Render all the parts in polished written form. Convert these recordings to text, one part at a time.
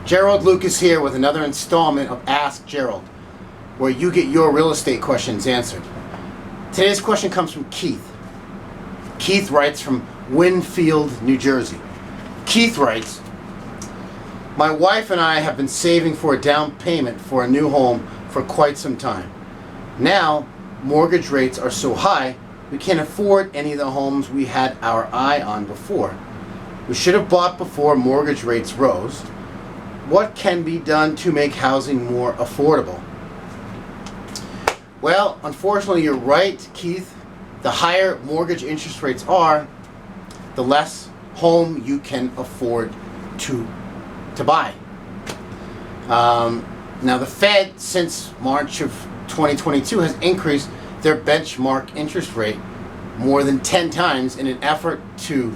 Gerald Lucas here with another installment of Ask Gerald, where you get your real estate questions answered. Today's question comes from Keith. Keith writes from Winfield, New Jersey. Keith writes, "My wife and I have been saving for a down payment for a new home for quite some time. Now, mortgage rates are so high, we can't afford any of the homes we had our eye on before. We should have bought before mortgage rates rose. What can be done to make housing more affordable?" Well, unfortunately, you're right, Keith. The higher mortgage interest rates are, the less home you can afford to buy. Now, the Fed, since March of 2022, has increased their benchmark interest rate more than 10 times in an effort to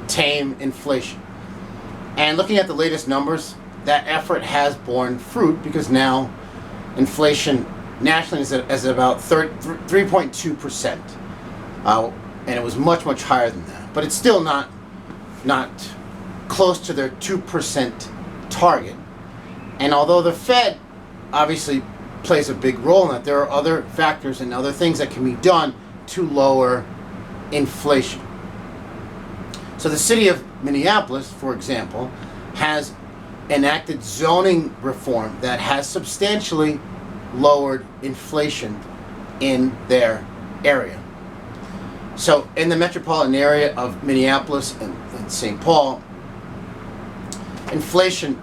tame inflation. And looking at the latest numbers, that effort has borne fruit, because now inflation nationally is at about 3.2%. And it was much higher than that. But it's still not close to their 2% target. And although the Fed obviously plays a big role in that, there are other factors and other things that can be done to lower inflation. So the city of Minneapolis, for example, has enacted zoning reform that has substantially lowered inflation in their area. So in the metropolitan area of Minneapolis and St. Paul, inflation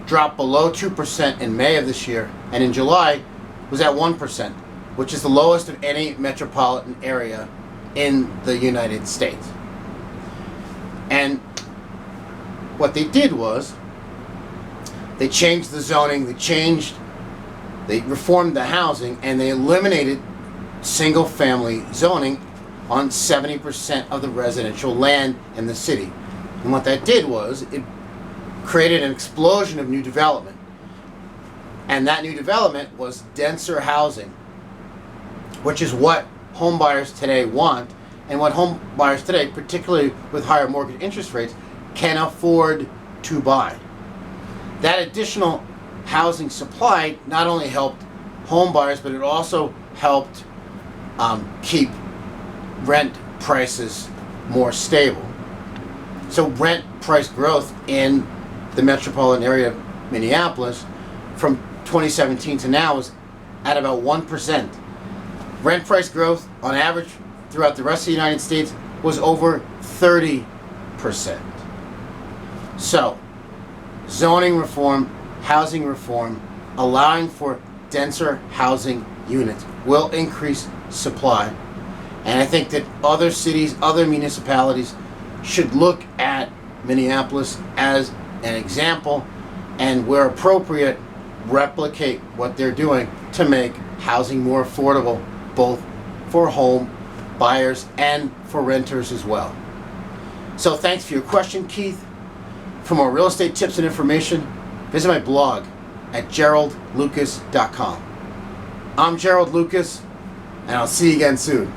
dropped below 2% in May of this year, and in July was at 1%, which is the lowest of any metropolitan area in the United States. And what they did was they changed the zoning, they reformed the housing, and they eliminated single-family zoning on 70% of the residential land in the city. And what that did was it created an explosion of new development. And that new development was denser housing, which is what home buyers today want, and what home buyers today, particularly with higher mortgage interest rates, can afford to buy. That additional housing supply not only helped home buyers, but it also helped keep rent prices more stable. So rent price growth in the metropolitan area of Minneapolis from 2017 to now is at about 1%. Rent price growth on average throughout the rest of the United States was over 30%. So, zoning reform, housing reform, allowing for denser housing units will increase supply. And I think that other cities, other municipalities should look at Minneapolis as an example, and where appropriate, replicate what they're doing to make housing more affordable, both for home buyers and for renters as well. So thanks for your question, Keith. For more real estate tips and information, visit my blog at geraldlucas.com. I'm Gerald Lucas, and I'll see you again soon.